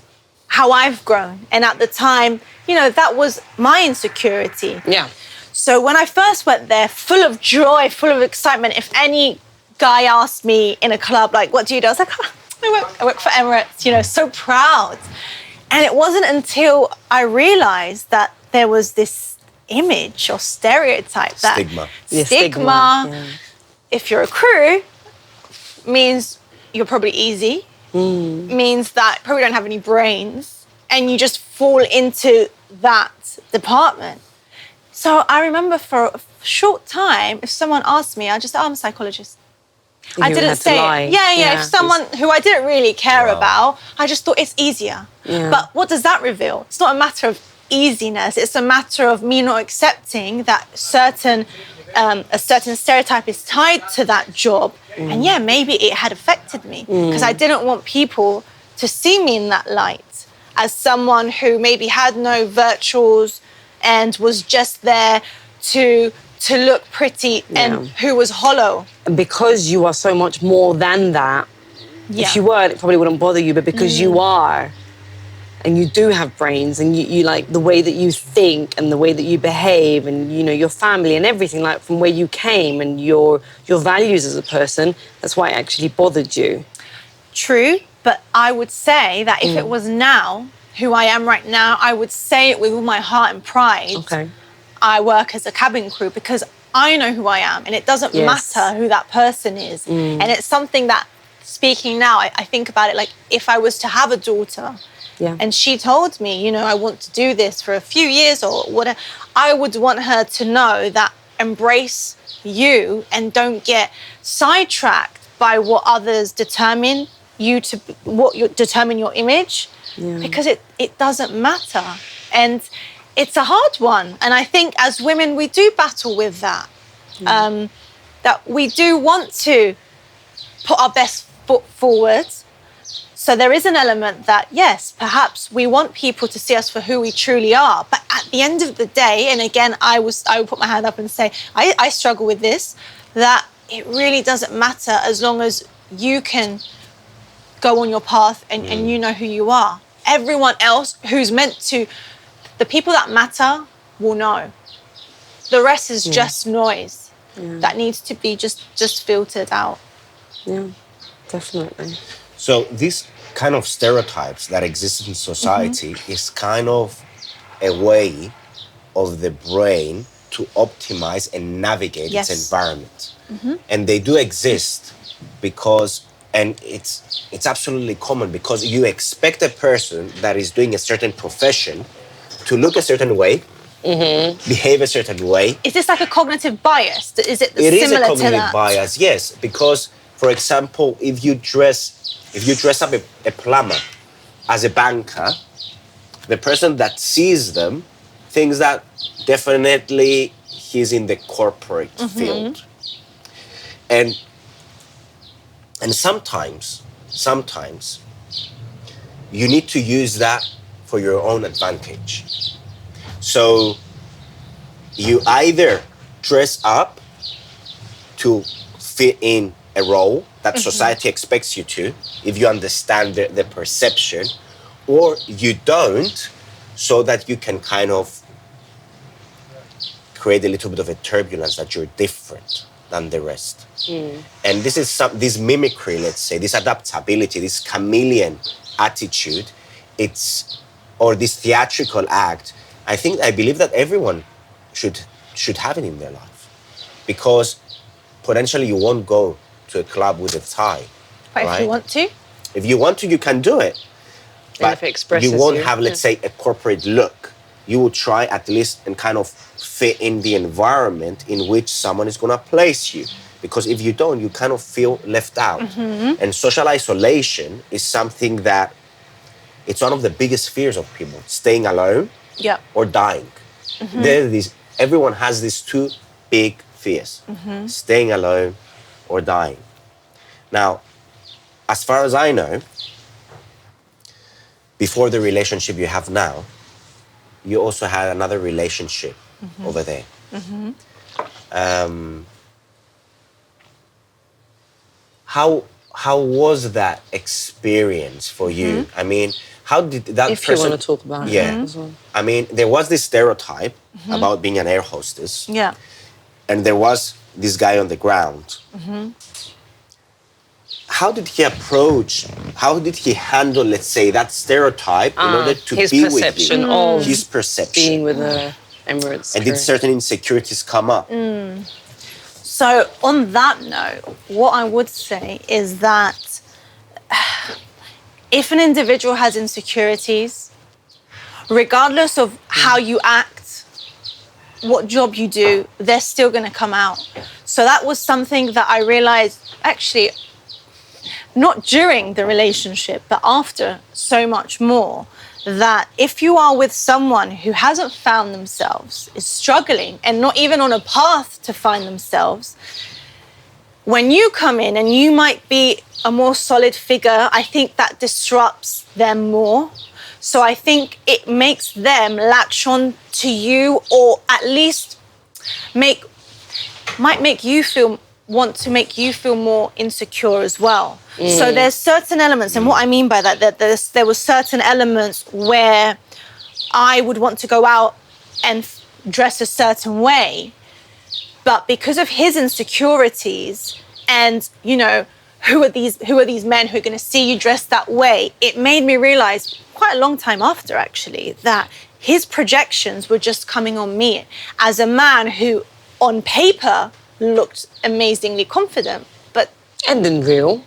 how I've grown. And at the time, that was my insecurity. Yeah. So when I first went there, full of joy, full of excitement, if any guy asked me in a club, like, what do you do? I was like, I work for Emirates, so proud. And it wasn't until I realized that there was this image or stereotype that Stigma. Yeah. If you're a crew, means you're probably easy, means that you probably don't have any brains, and you just fall into that department. So I remember for a short time, if someone asked me, I just said, I'm a psychologist. I didn't say it. Yeah. If someone who I didn't really care about, I just thought it's easier. Yeah. But what does that reveal? It's not a matter of easiness. It's a matter of me not accepting that a certain stereotype is tied to that job. And maybe it had affected me because I didn't want people to see me in that light as someone who maybe had no virtuals and was just there to look pretty and who was hollow. And because you are so much more than that, if you weren't, it probably wouldn't bother you, but because you are, and you do have brains, and you like the way that you think and the way that you behave, and your family and everything, like from where you came and your values as a person, that's why it actually bothered you. True, but I would say that if it was now, who I am right now, I would say it with all my heart and pride. Okay. I work as a cabin crew because I know who I am, and it doesn't matter who that person is. And it's something that, speaking now, I think about it like if I was to have a daughter, and she told me, I want to do this for a few years or whatever, I would want her to know that embrace you and don't get sidetracked by what others determine you to, determine your image, because it doesn't matter. And it's a hard one. And I think as women, we do battle with that, that we do want to put our best foot forward. So there is an element that, yes, perhaps we want people to see us for who we truly are. But at the end of the day, and again, I would put my hand up and say, I struggle with this, that it really doesn't matter as long as you can go on your path and you know who you are. Everyone else who's meant to, the people that matter will know. The rest is just noise that needs to be just filtered out. Yeah, definitely. So these kind of stereotypes that exist in society is kind of a way of the brain to optimize and navigate its environment. And they do exist because, and it's absolutely common because you expect a person that is doing a certain profession to look a certain way, behave a certain way. Is this like a cognitive bias? Is it It similar is a to cognitive that? bias, yes, because, for example, if you dress up a plumber as a banker, the person that sees them thinks that definitely he's in the corporate field. And sometimes you need to use that for your own advantage. So you either dress up to fit in a role that society expects you to, if you understand the perception, or you don't, so that you can kind of create a little bit of a turbulence that you're different than the rest. And this is this mimicry, let's say, this adaptability, this chameleon attitude, or this theatrical act, I believe that everyone should have it in their life, because potentially you won't go to a club with a tie. But right? if you want to? If you want to, you can do it. But if it expresses you won't you, have, let's say, a corporate look. You will try at least and kind of fit in the environment in which someone is going to place you. Because if you don't, you kind of feel left out. And social isolation is something that, it's one of the biggest fears of people, staying alone or dying. Everyone has these two big fears, staying alone or dying. Now, as far as I know, before the relationship you have now, you also had another relationship over there. How was that experience for you? I mean, how did that If person... you want to talk about it as well. I mean, there was this stereotype about being an air hostess. Yeah. And there was this guy on the ground. How did he handle, let's say, that stereotype in order to his be with perception you? of His perception. being with the Emirates. And did certain insecurities come up? So on that note, what I would say is that if an individual has insecurities, regardless of how you act, what job you do, they're still going to come out. So that was something that I realized, actually, not during the relationship, but after, so much more, that if you are with someone who hasn't found themselves, is struggling, and not even on a path to find themselves, when you come in and you might be a more solid figure, I think that disrupts them more. So I think it makes them latch on to you, or at least might make you want to make you feel more insecure as well. So there's certain elements, and what I mean by that there were certain elements where I would want to go out and dress a certain way, but because of his insecurities and, you know, who are these men who are going to see you dressed that way, it made me realize quite a long time after, actually, that his projections were just coming on me as a man who, on paper, looked amazingly confident, but And in real.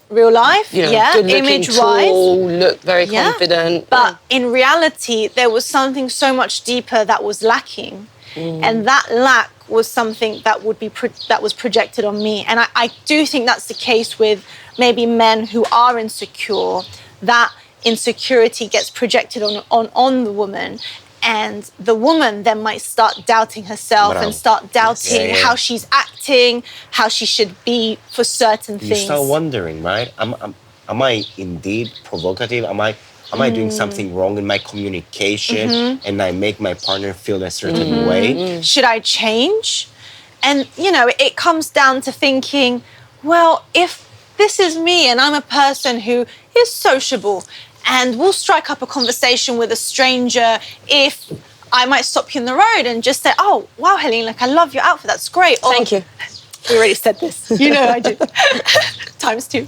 Real life, You know, yeah, good looking, image-wise. tall, look very confident. But in reality, there was something so much deeper that was lacking. And that lack was something that was projected on me. And I do think that's the case with maybe men who are insecure. That insecurity gets projected on the woman. And the woman then might start doubting herself and start doubting how she's acting, how she should be for certain things. You start wondering, right? Am I indeed provocative? Am I doing something wrong in my communication and I make my partner feel a certain way? Should I change? And, you know, it comes down to thinking, well, if this is me and I'm a person who is sociable and will strike up a conversation with a stranger, if I might stop you in the road and just say, oh, wow, Hélène, like, I love your outfit, that's great. Or, Thank you. We already said this. You know I do. ×2.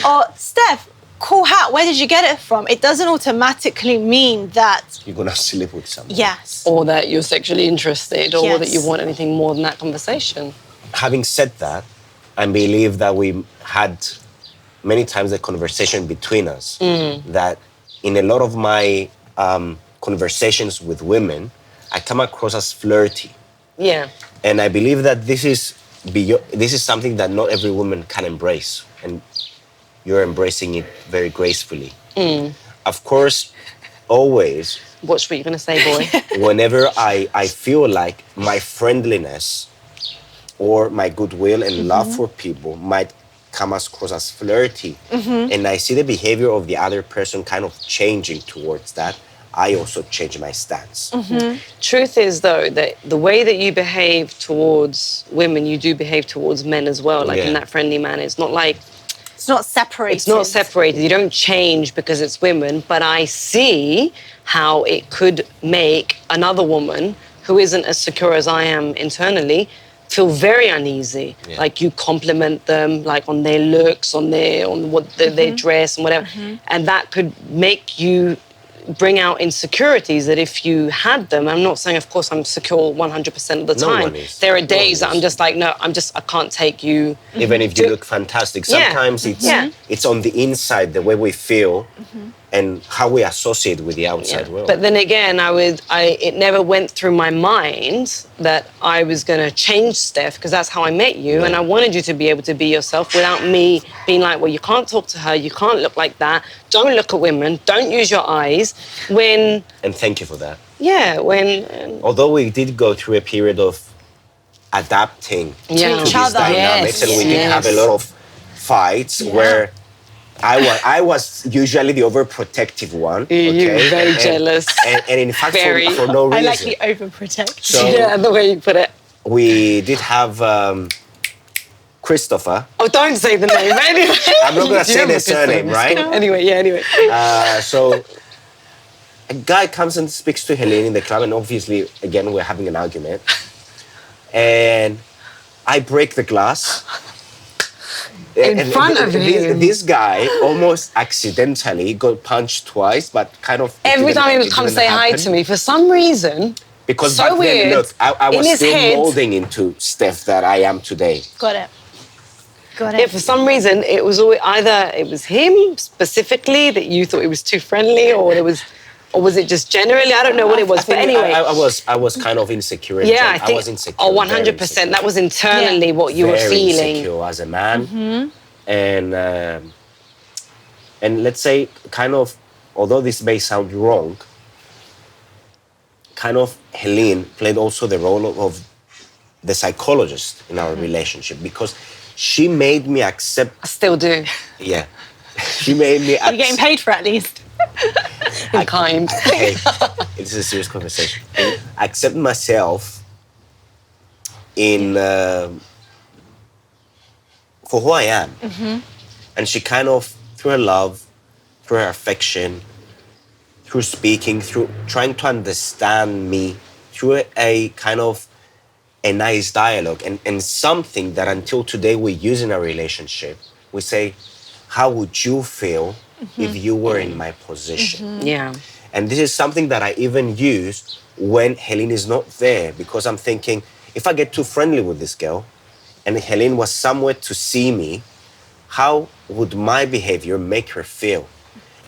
Or, Steph, cool hat, where did you get it from? It doesn't automatically mean that... You're going to sleep with someone. Yes. Or that you're sexually interested, or Yes. that you want anything more than that conversation. Having said that, I believe that we had many times a conversation between us that in a lot of my conversations with women, I come across as flirty. Yeah. And I believe that this is something that not every woman can embrace. And you're embracing it very gracefully. Of course, always, Watch what you're going to say, boy. whenever I feel like my friendliness or my goodwill and love for people might come across as flirty, and I see the behavior of the other person kind of changing towards that, I also change my stance. Truth is, though, that the way that you behave towards women, you do behave towards men as well, like in that friendly manner. It's not like... It's not separated. It's not separated. You don't change because it's women, but I see how it could make another woman who isn't as secure as I am internally feel very uneasy. Yeah. Like, you compliment them, like, on their looks, on what their dress and whatever. And that could make you bring out insecurities that if you had them, I'm not saying, of course, I'm secure 100% of the No time. one is. There are No days one that I'm is. just like, no, I can't take you. Even if you look fantastic, sometimes it's on the inside, the way we feel and how we associate with the outside world. But then again, it never went through my mind that I was going to change Steph, because that's how I met you, and I wanted you to be able to be yourself without me being like, well, you can't talk to her, you can't look like that, don't look at women, don't use your eyes. And thank you for that. Yeah, Although we did go through a period of adapting to each these other. dynamics, and we did have a lot of fights where I was usually the overprotective one. Okay? You're very jealous. And in fact, Very. for no reason. I like the overprotect. So Yeah, the way you put it. we did have Christopher. Oh, don't say the name. Anyway. I'm not going to Do you say have the a surname, right? Anyway, yeah, anyway. So a guy comes and speaks to Hélène in the club, and obviously, again, we're having an argument. And I break the glass. In front of him. This guy almost accidentally got punched twice, but kind of... Every time he would come say hi to me, for some reason, because so back weird. then, look, I In was his still head- molding into Steph that I am today. Got it. yeah, for some reason, it was always either it was him specifically that you thought he was too friendly, or was it just generally? I don't know what it was. But anyway, I was kind of insecure. yeah, I think. was insecure. Oh, very 100%. insecure. That was internally what you were Very feeling. insecure as a man, and let's say kind of, although this may sound wrong, kind of Hélène played also the role of the psychologist in our relationship, because she made me accept. I still do. Yeah, she made me. You're getting paid for it at least. In kind. Hey, this is a serious conversation. And accept myself in for who I am, and she kind of, through her love, through her affection, through speaking, through trying to understand me, through a kind of a nice dialogue, and something that until today we use in our relationship. We say, how would you feel if you were in my position? Yeah. And this is something that I even use when Hélène is not there, because I'm thinking, if I get too friendly with this girl and Hélène was somewhere to see me, how would my behavior make her feel?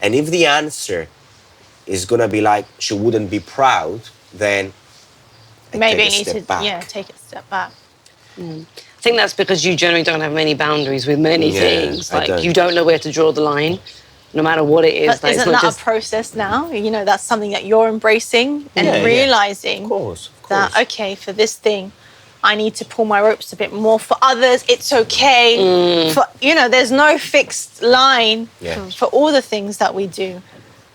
And if the answer is gonna be like, she wouldn't be proud, then I Maybe take a you need step to back. take a step back. I think that's because you generally don't have many boundaries with many Yeah, things. I Like, don't. you don't know where to draw the line, no matter what it is. But Like, it's isn't not that just a process now? You know, that's something that you're embracing and Yeah, yeah. realizing Of course. that, okay, for this thing, I need to pull my ropes a bit more. For others, it's okay. For, you know, there's no fixed line Yeah. for all the things that we do.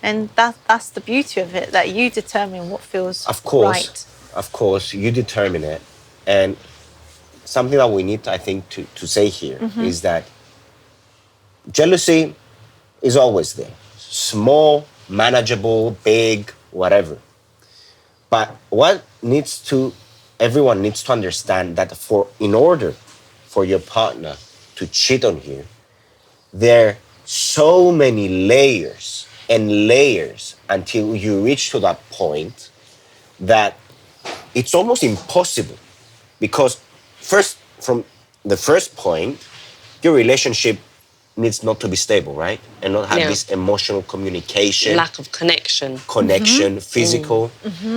And that's the beauty of it, that you determine what feels Of course, right. of course, you determine it. And something that we need, I think, to say here is that jealousy is always there. Small, manageable, big, whatever. But everyone needs to understand that in order for your partner to cheat on you, there are so many layers and layers until you reach to that point that it's almost impossible. Because from the first point, your relationship needs not to be stable, right? And not have Yeah. this emotional communication. lack of connection. Physical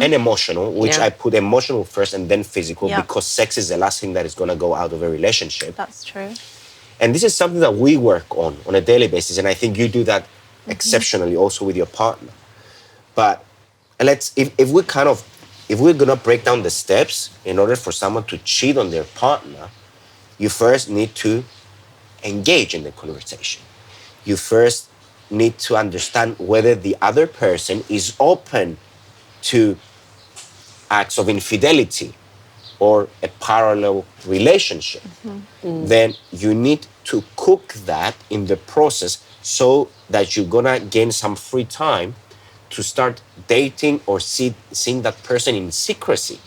and emotional, which Yeah. I put emotional first and then physical, Yeah. because sex is the last thing that is going to go out of a relationship. That's true. And this is something that we work on a daily basis, and I think you do that exceptionally also with your partner. But if we're gonna break down the steps in order for someone to cheat on their partner, you first need to engage in the conversation. You first need to understand whether the other person is open to acts of infidelity or a parallel relationship. Then you need to cook that in the process so that you're gonna gain some free time to start dating or seeing that person in secrecy.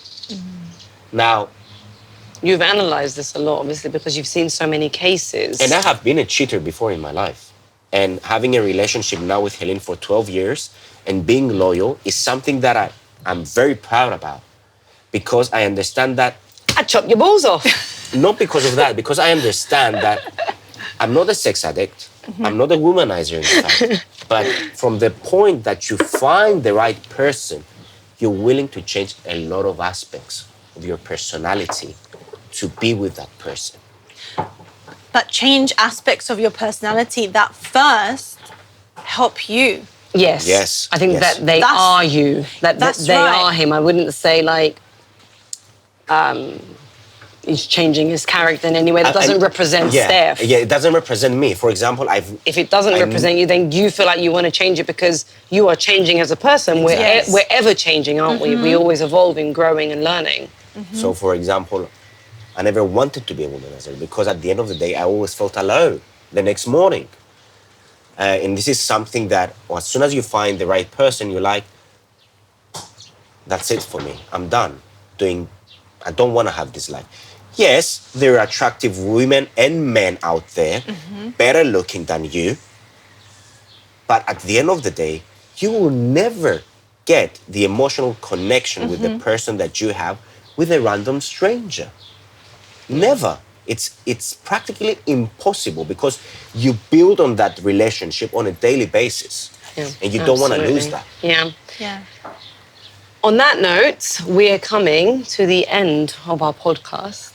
Now, You've analysed this a lot, obviously, because you've seen so many cases. and I have been a cheater before in my life. And having a relationship now with Hélène for 12 years and being loyal is something that I'm very proud about, because I understand that, I'd chop your balls off. not because of that, because I understand that I'm not a sex addict, I'm not a womanizer in fact, but from the point that you find the right person, you're willing to change a lot of aspects of your personality to be with that person. That change aspects of your personality that first help you. Yes. Yes, I think yes. that they That's- are you. That that's they right. are him. I wouldn't say like he's changing his character in any way that doesn't represent Steph. Yeah, it doesn't represent me. For example, if it doesn't represent you, then you feel like you want to change it because you are changing as a person. We're ever changing, aren't we? We're always evolving, growing, and learning. So, for example, I never wanted to be a womanizer because at the end of the day, I always felt alone the next morning. And this is something that as soon as you find the right person, you're like, that's it for me. I'm done I don't want to have this life. Yes, there are attractive women and men out there, better looking than you. But at the end of the day, you will never get the emotional connection with the person that you have with a random stranger. Never. It's practically impossible because you build on that relationship on a daily basis. Yeah, and you don't want to lose that. Yeah. Yeah. On that note, we're coming to the end of our podcast.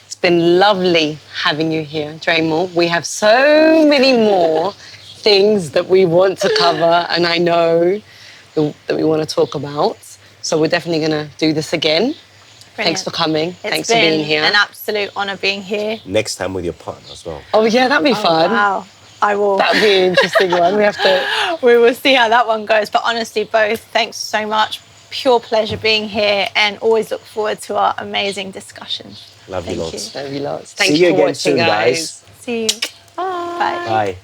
It's been lovely having you here, Draymond. We have so many more things that we want to cover, and I know that we want to talk about. So we're definitely going to do this again. Brilliant. Thanks for coming. Thanks for been being here. An absolute honour being here. Next time with your partner as well. Oh, yeah, that'd be fun. Wow. I will. That'd be an interesting one. We will see how that one goes. But honestly, both, thanks so much. Pure pleasure being here and always look forward to our amazing discussions. Love you lots. Love you lots. See you again soon, guys. See you. Bye. Bye.